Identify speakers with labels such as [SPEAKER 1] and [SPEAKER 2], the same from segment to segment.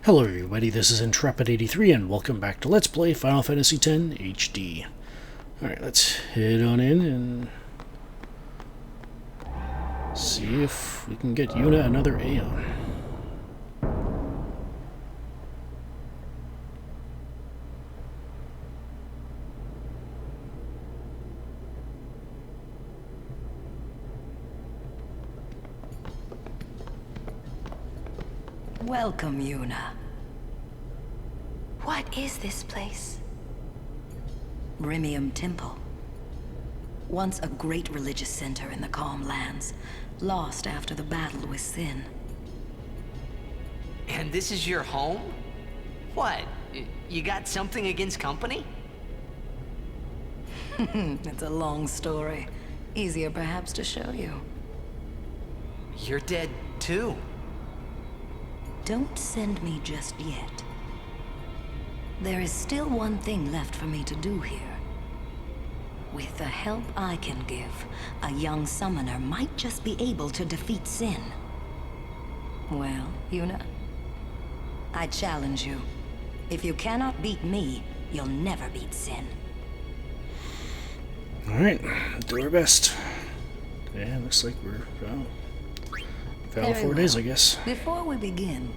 [SPEAKER 1] Hello everybody, this is Intrepid83 and welcome back to Let's Play Final Fantasy X HD. Alright, let's head on in and see if we can get Yuna another Aeon.
[SPEAKER 2] Welcome, Yuna. What is this place? Rimium Temple. Once a great religious center in the Calm Lands, lost after the battle with Sin.
[SPEAKER 3] And this is your home? What? You got something against company?
[SPEAKER 2] It's a long story. Easier perhaps to show you.
[SPEAKER 3] You're dead too.
[SPEAKER 2] Don't send me just yet. There is still one thing left for me to do here. With the help I can give, a young summoner might just be able to defeat Sin. Well, Yuna, I challenge you. If you cannot beat me, you'll never beat Sin.
[SPEAKER 1] Alright, do our best. Yeah, looks like we're Valefor days, I guess.
[SPEAKER 2] Before we begin,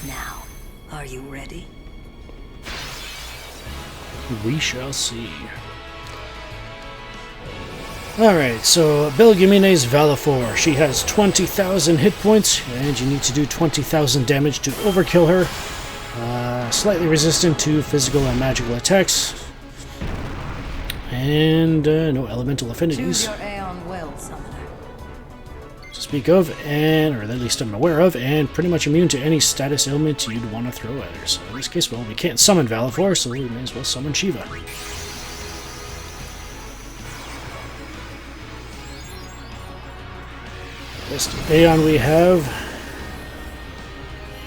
[SPEAKER 2] now, are you ready?
[SPEAKER 1] We shall see. Alright, so Belgamine's Valefor. She has 20,000 hit points, and you need to do 20,000 damage to overkill her. Slightly resistant to physical and magical attacks. And no elemental affinities.
[SPEAKER 2] Choose your Aeon well, summoner.
[SPEAKER 1] To speak of, and or at least I'm aware of, and pretty much immune to any status ailment you'd want to throw at her. So in this case, well, we can't summon Valefor, so we may as well summon Shiva. Best Aeon we have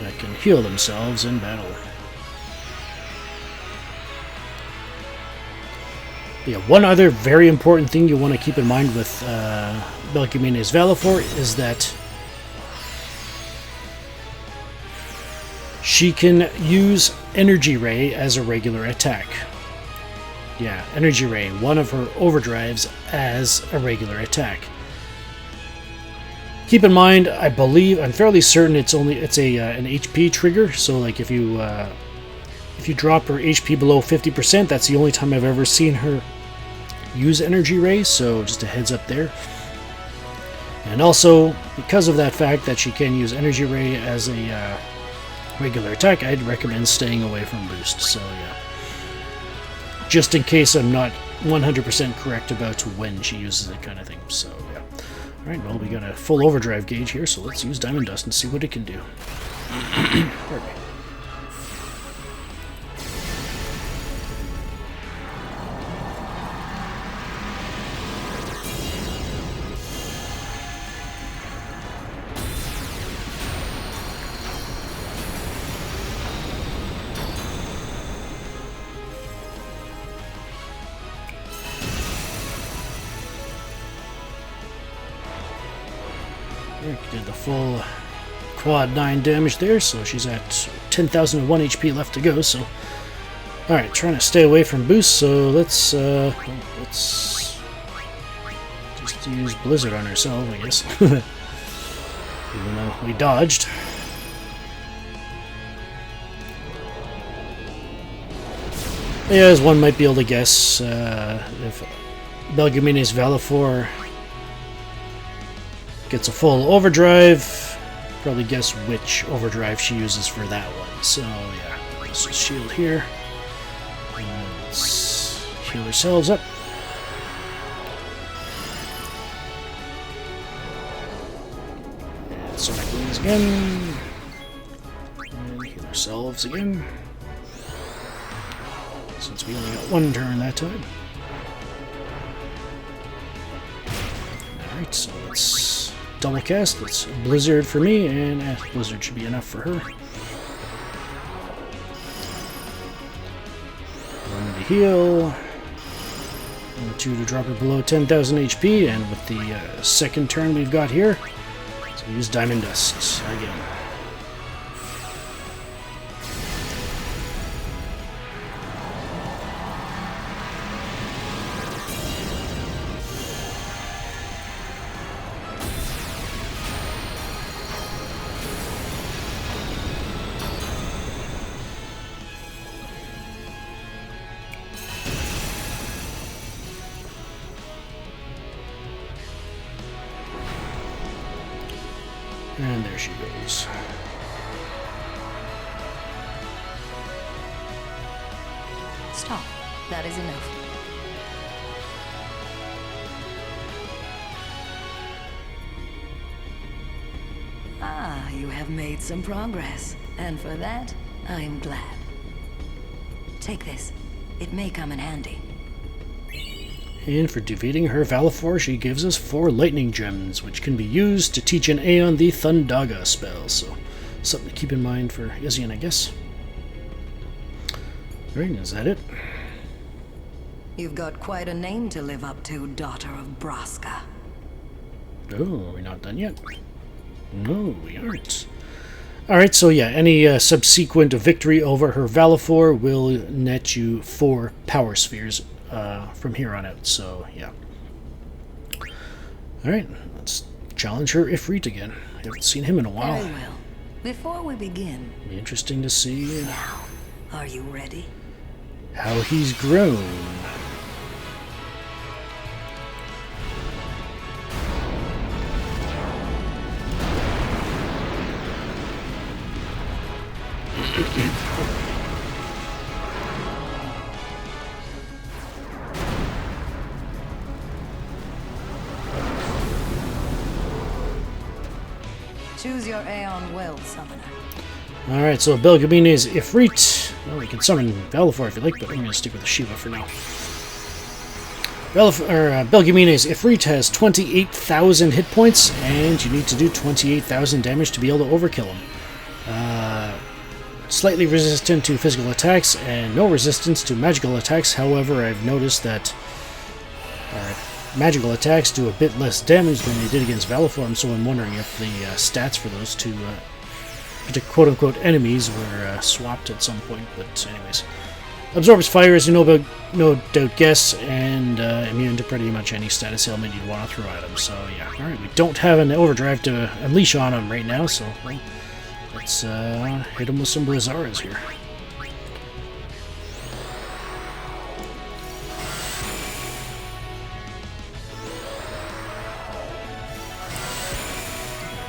[SPEAKER 1] that can heal themselves in battle. Yeah, one other very important thing you want to keep in mind with Belgamine's Valefor is that she can use Energy Ray as a regular attack. Yeah, Energy Ray, one of her overdrives as a regular attack. Keep in mind, I believe, I'm fairly certain it's an HP trigger. So, like if you drop her HP below 50%, that's the only time I've ever seen her use Energy Ray, so just a heads up there. And also, because of that fact that she can use Energy Ray as a regular attack, I'd recommend staying away from Boost, so yeah. Just in case I'm not 100% correct about when she uses it, kind of thing, so yeah. Alright, well, we got a full overdrive gauge here, so let's use Diamond Dust and see what it can do. Pardon me. Did the full quad 9 damage there, so she's at 10,001 HP left to go, so... Alright, trying to stay away from boost, so let's just use Blizzard on ourselves, I guess. Even though we dodged. Yeah, as one might be able to guess, if Belgamine's Valefor gets a full overdrive, probably guess which overdrive she uses for that one. So yeah, let's just shield here. And let's heal ourselves up. And Sonic Wings again. And heal ourselves again. Since we only got one turn that time. Alright, so let's double cast. That's Blizzard for me, and Blizzard should be enough for her. One to heal. 1, 2 to drop her below 10,000 HP, and with the second turn we've got here, so use Diamond Dust again. There she goes.
[SPEAKER 2] Stop. That is enough. Ah, you have made some progress. And for that, I am glad. Take this. It may come in handy.
[SPEAKER 1] And for defeating her Valefor, she gives us 4 lightning gems, which can be used to teach an Aeon the Thundaga spell. So, something to keep in mind for Izian, I guess. Alright, is that it?
[SPEAKER 2] You've got quite a name to live up to, daughter of Braska.
[SPEAKER 1] Oh, are we not done yet? No, we aren't. Alright, so yeah, any subsequent victory over her Valefor will net you 4 power spheres from here on out, so yeah. Alright, let's challenge her Ifrit again. I haven't seen him in a while.
[SPEAKER 2] Very well. Before we begin...
[SPEAKER 1] Be interesting to see
[SPEAKER 2] Now, are you ready?
[SPEAKER 1] how he's grown.
[SPEAKER 2] Choose your Aeon well, summoner.
[SPEAKER 1] Alright, so Belgabine's Ifrit. Well, we can summon Valefor if you like, but I'm going to stick with the Shiva for now. Belgabine's Ifrit has 28,000 hit points, and you need to do 28,000 damage to be able to overkill him. Slightly resistant to physical attacks, and no resistance to magical attacks. However, I've noticed that magical attacks do a bit less damage than they did against Valefor, so I'm wondering if the stats for those two quote-unquote enemies were swapped at some point. But anyways, absorbs fire, as you know, no doubt guess, and immune to pretty much any status ailment you'd want to throw at him. So yeah, alright, we don't have an overdrive to unleash on him right now, so well, let's hit him with some Brazaras here.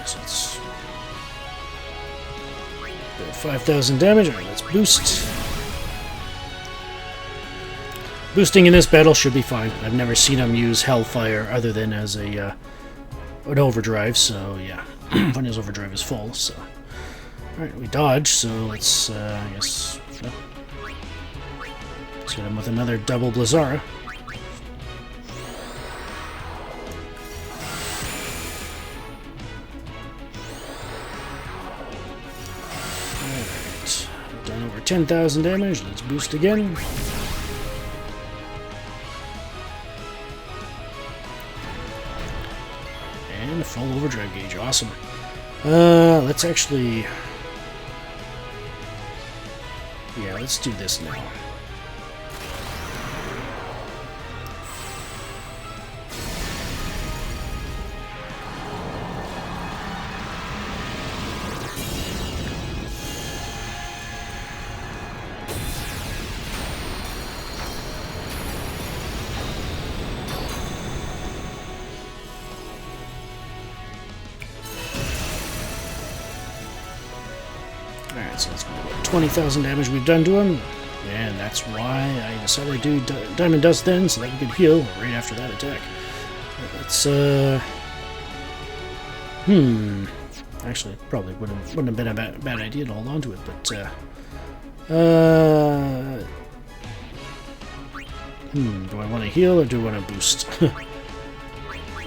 [SPEAKER 1] So it's 5,000 damage. Alright, let's boost. Boosting in this battle should be fine. I've never seen him use Hellfire other than as an overdrive, so yeah. When his overdrive is full, so... Alright, we dodge, so let's, I guess... No. Let's hit him with another double Blazara. Alright, done over 10,000 damage. Let's boost again. And a full overdrive gauge, awesome. Let's actually... Yeah, let's do this now. Alright, so that's 20,000 damage we've done to him, and that's why I decided to do Diamond Dust then, so that we could heal right after that attack. Let's, actually, probably wouldn't have been a bad idea to hold on to it, but, do I want to heal or do I want to boost?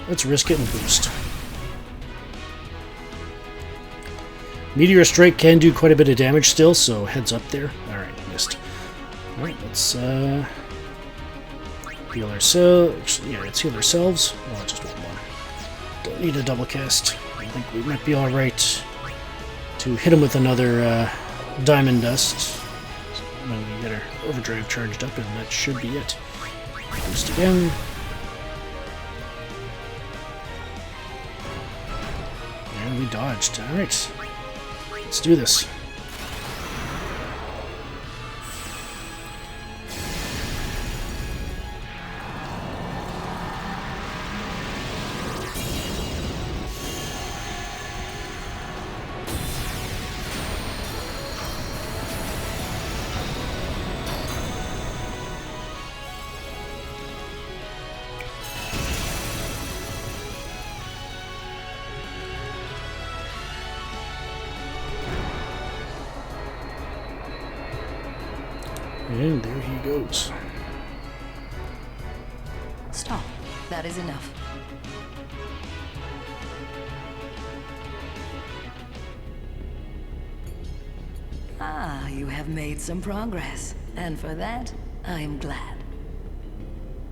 [SPEAKER 1] Let's risk it and boost. Meteor Strike can do quite a bit of damage still, so heads up there. Alright, missed. Alright, let's heal ourselves. Yeah, let's heal ourselves. Oh, just one more. Don't need a double cast. I think we might be alright to hit him with another Diamond Dust. When we get our overdrive charged up, and that should be it. Boost again. And we dodged. Alright. Let's do this. And there he goes.
[SPEAKER 2] Stop. That is enough. Ah, you have made some progress. And for that, I am glad.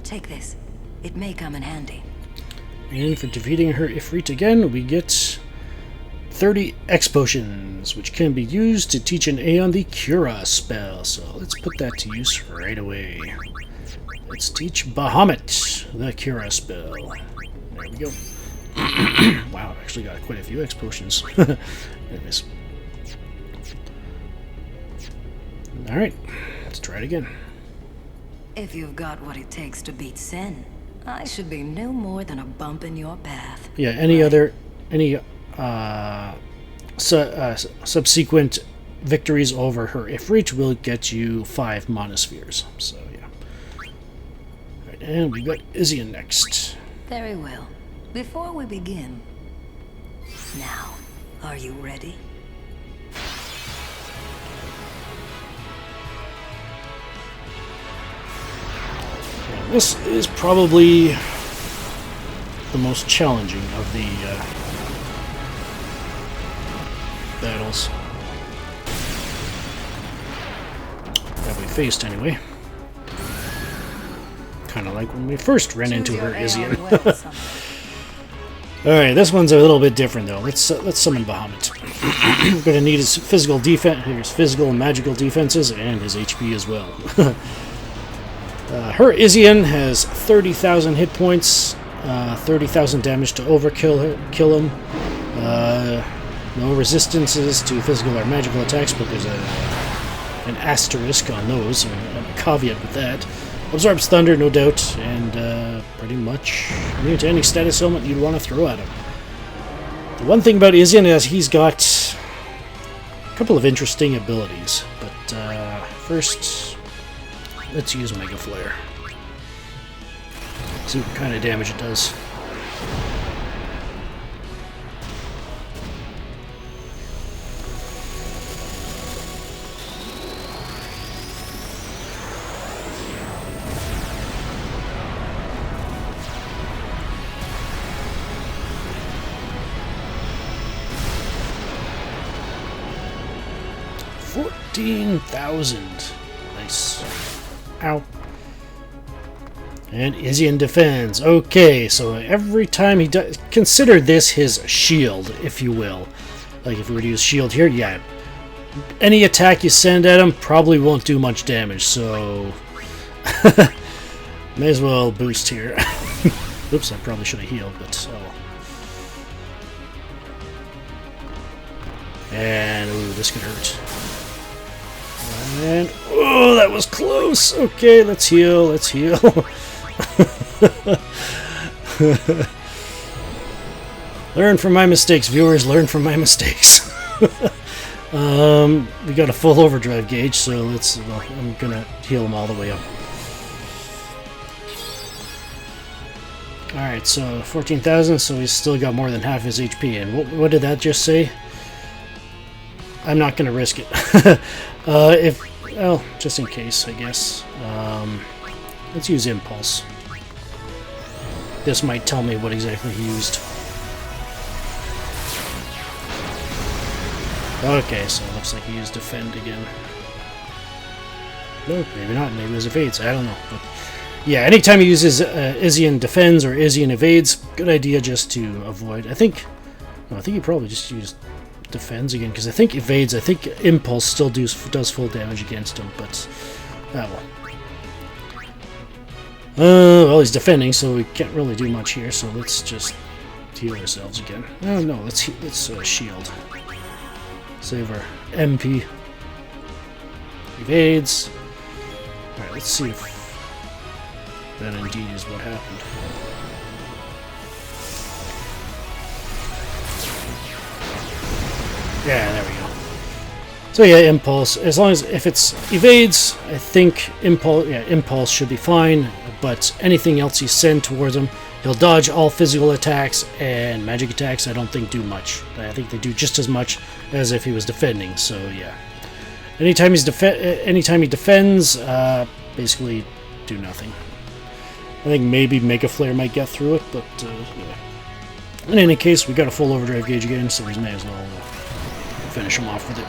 [SPEAKER 2] Take this. It may come in handy.
[SPEAKER 1] And for defeating her Ifrit again, we get 30 X potions, which can be used to teach an A on the Cura spell. So let's put that to use right away. Let's teach Bahamut the Cura spell. There we go. Wow, I've actually got quite a few X potions. Anyways. Alright, let's try it again.
[SPEAKER 2] If you've got what it takes to beat Sen, I should be no more than a bump in your path.
[SPEAKER 1] Yeah, any subsequent victories over her Ifrit will get you 5 monospheres. So yeah. Right, and we got Izian next.
[SPEAKER 2] Very well. Before we begin, now, are you ready?
[SPEAKER 1] This is probably the most challenging of the battles that we faced, anyway. Kind of like when we first ran into her Izian. Alright, this one's a little bit different, though. Let's summon Bahamut. We're going to need his physical defense, his physical and magical defenses, and his HP as well. Her Izian has 30,000 hit points, 30,000 damage to kill him. No resistances to physical or magical attacks, but there's an asterisk on those, or a caveat with that. Absorbs thunder, no doubt, and pretty much immune to any status element you'd want to throw at him. The one thing about Izian is he's got a couple of interesting abilities, but first, let's use Mega Flare. See what kind of damage it does. $14,000. Nice. Ow. And Izian defends. Okay, so every time he does... Consider this his shield, if you will. Like, if we were to use shield here, yeah. Any attack you send at him probably won't do much damage, so... May as well boost here. Oops, I probably should have healed, but... Oh. And, ooh, this could hurt. And, oh, that was close! Okay, let's heal, let's heal. Learn from my mistakes, viewers, learn from my mistakes. We got a full overdrive gauge, so let's, well, I'm gonna heal him all the way up. Alright, so 14,000, so he's still got more than half his HP, and what did that just say? I'm not gonna risk it. Well, just in case, I guess. Let's use Impulse. This might tell me what exactly he used. Okay, so it looks like he used Defend again. No, maybe not. Maybe it was Evades. I don't know. But yeah, anytime he uses Izian Defends or Izian Evades, good idea just to avoid. I think he probably just used Defends again, because I think Evades, I think Impulse still does full damage against him, but well. Well, he's defending, so we can't really do much here, so let's just heal ourselves again. Oh no, let's shield. Save our MP. Evades. Alright, let's see if that indeed is what happened. Yeah, there we go. So yeah, Impulse. As long as if it's Evades, I think Impulse should be fine. But anything else you send towards him, he'll dodge all physical attacks, and magic attacks I don't think do much. I think they do just as much as if he was defending. So yeah, Anytime he defends, basically do nothing. I think maybe Mega Flare might get through it, but yeah. In any case, we got a full overdrive gauge again, so we may as well finish him off with it.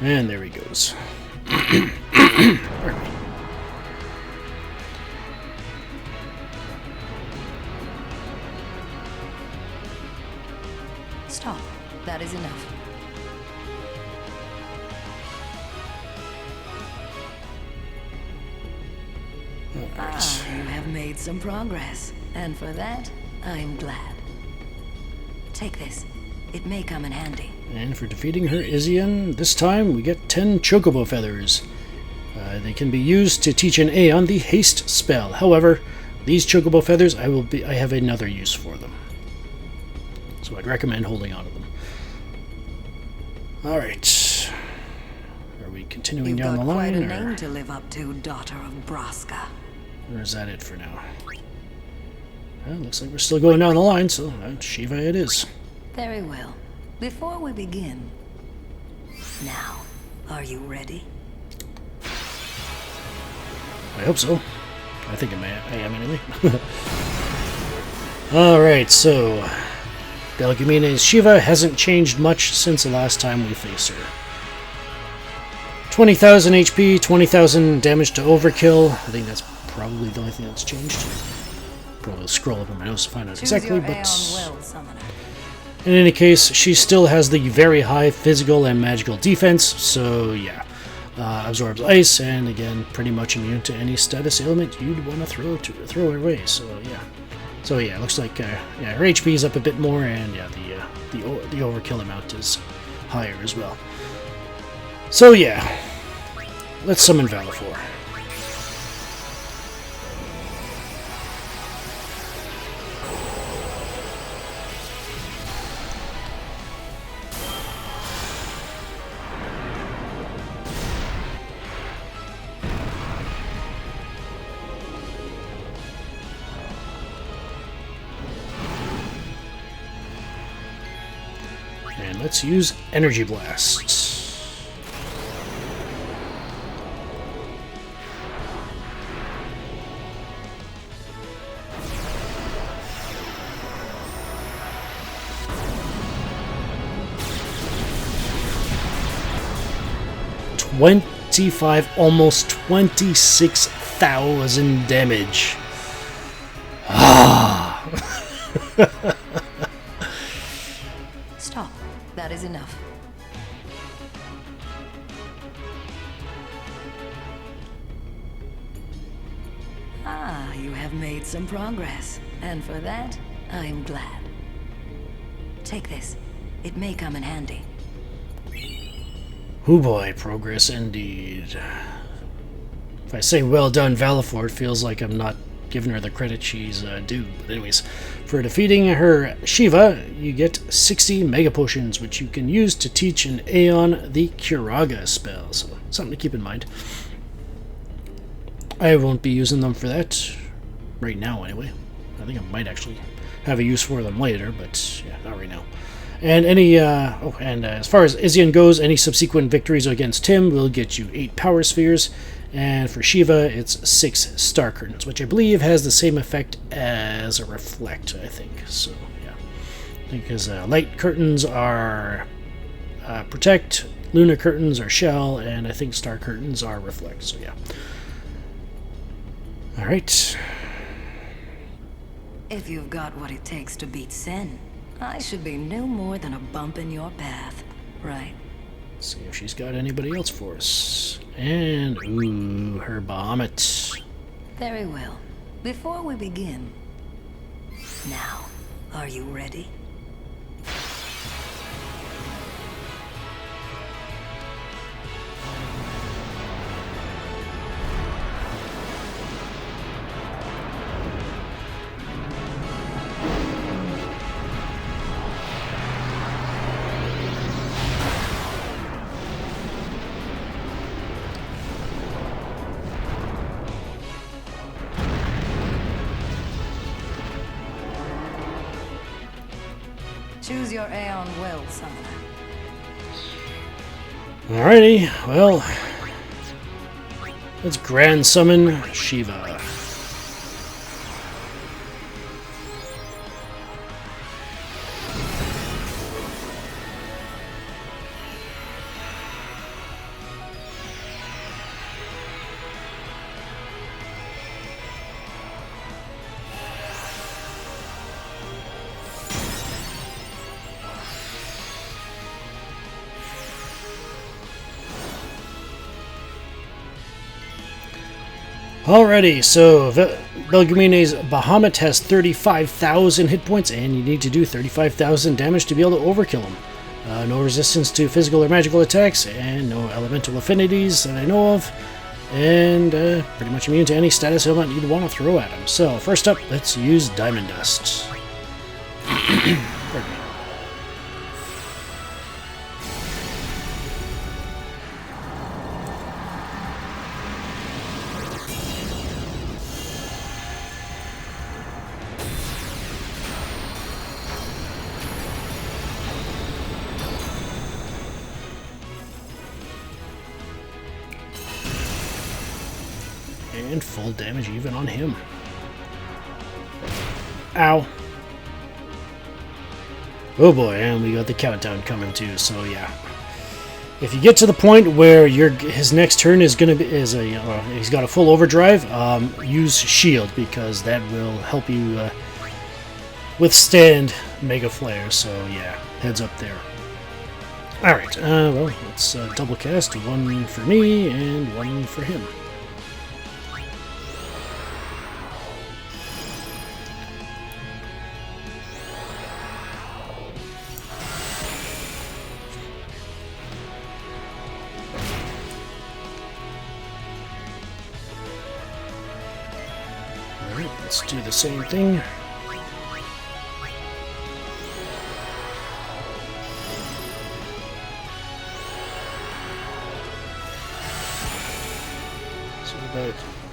[SPEAKER 1] And there he goes. Pardon me.
[SPEAKER 2] Stop. That is enough. You have made some progress, and for that, I'm glad. Take this. It may come in handy.
[SPEAKER 1] And for defeating her Izian, this time we get 10 Chocobo Feathers. They can be used to teach an Aeon the Haste spell. However, these Chocobo Feathers, I have another use for them. So I'd recommend holding on to them. Alright. Are we continuing down the line?
[SPEAKER 2] You've got quite a name to live up to, daughter of Braska.
[SPEAKER 1] Or is that it for now? Well, looks like we're still going down the line, so Shiva it is.
[SPEAKER 2] Very well. Before we begin, now, are you ready?
[SPEAKER 1] I hope so. I think I am anyway. Alright, so Delgamina's Shiva hasn't changed much since the last time we faced her. 20,000 HP, 20,000 damage to overkill. I think that's probably the only thing that's changed. Probably scroll up on my nose to find out exactly, but in any case, she still has the very high physical and magical defense, so yeah. Absorbs ice, and again, pretty much immune to any status ailment you'd want to throw her away, so yeah. So yeah, looks like yeah, her HP is up a bit more, and yeah, the overkill amount is higher as well. So yeah, let's summon Valefor. And let's use Energy Blast. Almost 26,000 damage. Ah.
[SPEAKER 2] Stop. That is enough. You have made some progress, and for that, I'm glad. Take this. It may come in handy.
[SPEAKER 1] Oh boy, progress indeed. If I say well done, Valefor, it feels like I'm not giving her the credit she's due. But anyways, for defeating her Shiva, you get 60 Mega Potions, which you can use to teach an Aeon the Curaga spell. So, something to keep in mind. I won't be using them for that right now, anyway. I think I might actually have a use for them later, but yeah, not right now. And any, as far as Izian goes, any subsequent victories against him will get you 8 Power Spheres, and for Shiva, it's 6 Star Curtains, which I believe has the same effect as a Reflect, I think. So, yeah. Because Light Curtains are Protect, Lunar Curtains are Shell, and I think Star Curtains are Reflect, so yeah. Alright.
[SPEAKER 2] If you've got what it takes to beat Sen, I should be no more than a bump in your path, right?
[SPEAKER 1] See if she's got anybody else for us. And, ooh, her Bahamut.
[SPEAKER 2] Very well. Before we begin, now, are you ready? Choose your Aeon well, Summoner.
[SPEAKER 1] Alrighty, well, let's Grand Summon Shiva. Alrighty, so Belgamine's Bahamut has 35,000 hit points, and you need to do 35,000 damage to be able to overkill him. No resistance to physical or magical attacks, and no elemental affinities that I know of, and pretty much immune to any status element you'd want to throw at him. So, first up, let's use Diamond Dust. Pardon me. And full damage even on him. Ow. Oh boy, and we got the countdown coming too, so yeah. If you get to the point where his next turn is gonna be he's got a full overdrive, use shield, because that will help you withstand Mega Flare, so yeah, heads up there. Alright, well, let's double cast, one for me and one for him. Alright, let's do the same thing.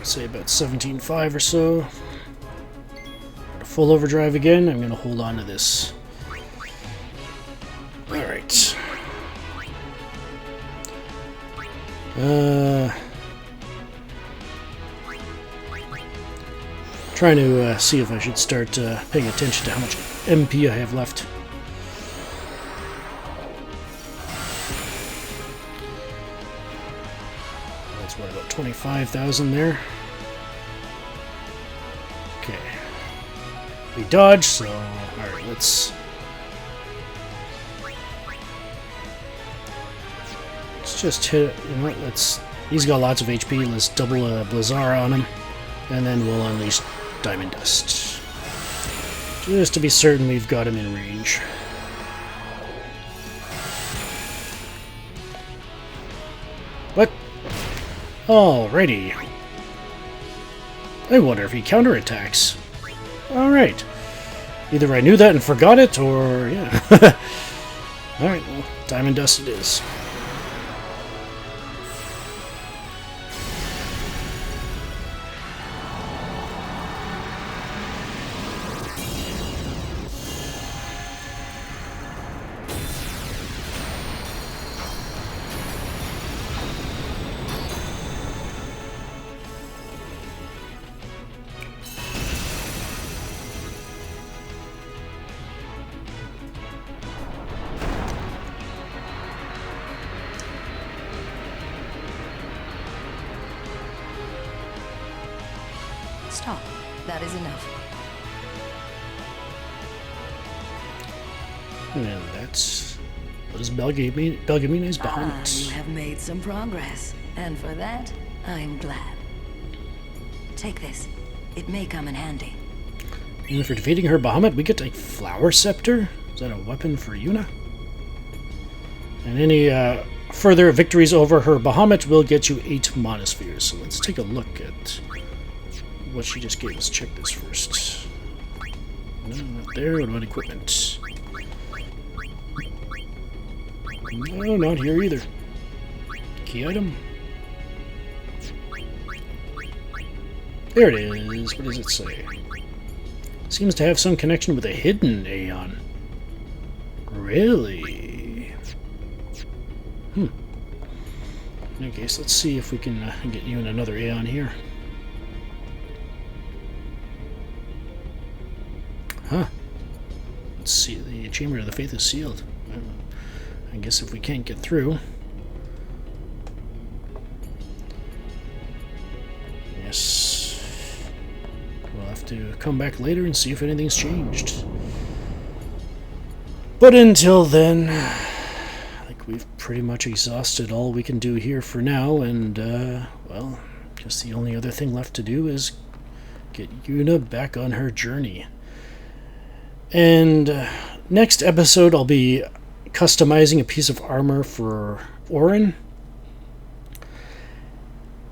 [SPEAKER 1] So about 17.5 or so. Full overdrive again. I'm going to hold on to this. Alright. Trying to see if I should start paying attention to how much MP I have left. That's what, about 25,000 there. Okay. We dodged, so alright, let's just hit it. You know what, he's got lots of HP, let's double a Blizzara on him, and then we'll unleash Diamond Dust. Just to be certain we've got him in range. What? Alrighty. I wonder if he counterattacks. Alright. Either I knew that and forgot it, or yeah. Alright, well, Diamond Dust it is.
[SPEAKER 2] Stop. That is enough.
[SPEAKER 1] And what is Belgamine's Bahamut?
[SPEAKER 2] You have made some progress, and for that, I'm glad. Take this. It may come in handy.
[SPEAKER 1] And for defeating her Bahamut, we get a Flower Scepter? Is that a weapon for Yuna? And any further victories over her Bahamut will get you 8 Monospheres. So let's take a look at what she just gave us. Check this first. No, not there. What about equipment? No, not here either. Key item. There it is. What does it say? Seems to have some connection with a hidden Aeon. Really? Okay, so let's see if we can get you in another Aeon here. Huh. Let's see, the Chamber of the Faith is sealed. I guess if we can't get through... Yes. We'll have to come back later and see if anything's changed. But until then, I think we've pretty much exhausted all we can do here for now, and, well, I guess the only other thing left to do is get Yuna back on her journey. And next episode, I'll be customizing a piece of armor for Orin.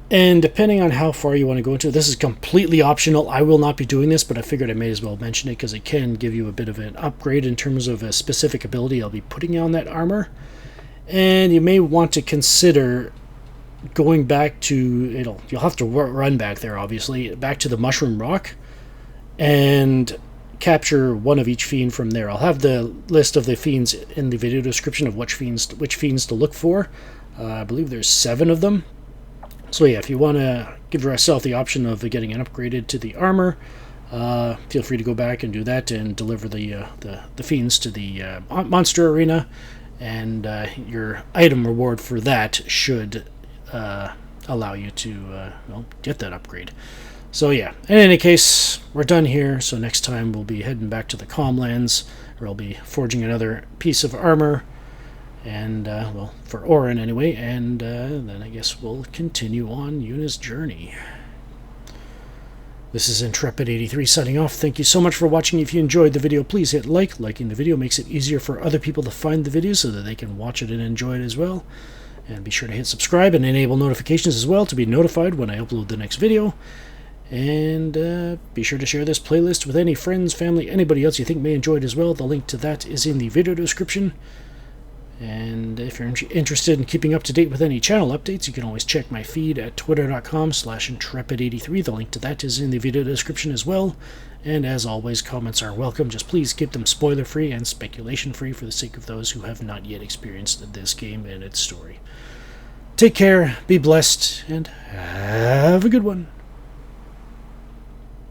[SPEAKER 1] And depending on how far you want to go into it, this is completely optional. I will not be doing this, but I figured I may as well mention it because it can give you a bit of an upgrade in terms of a specific ability I'll be putting on that armor. And you may want to consider going back to, you'll have to run back there, obviously, back to the Mushroom Rock and capture one of each fiend from there. I'll have the list of the fiends in the video description of which fiends to look for. I believe there's 7 of them. So yeah, if you want to give yourself the option of getting an upgraded to the armor, feel free to go back and do that and deliver the fiends to the monster arena, and your item reward for that should allow you to get that upgrade. So yeah, in any case, we're done here, so next time we'll be heading back to the Calmlands, where I'll be forging another piece of armor, and, well, for Orin anyway, and then I guess we'll continue on Yuna's journey. This is Intrepid83 signing off. Thank you so much for watching. If you enjoyed the video, please hit like. Liking the video makes it easier for other people to find the video so that they can watch it and enjoy it as well. And be sure to hit subscribe and enable notifications as well to be notified when I upload the next video. And be sure to share this playlist with any friends, family, anybody else you think may enjoy it as well. The link to that is in the video description. And if you're interested in keeping up to date with any channel updates, you can always check my feed at twitter.com/intrepid83. The link to that is in the video description as well. And as always, comments are welcome. Just please keep them spoiler-free and speculation-free for the sake of those who have not yet experienced this game and its story. Take care, be blessed, and have a good one.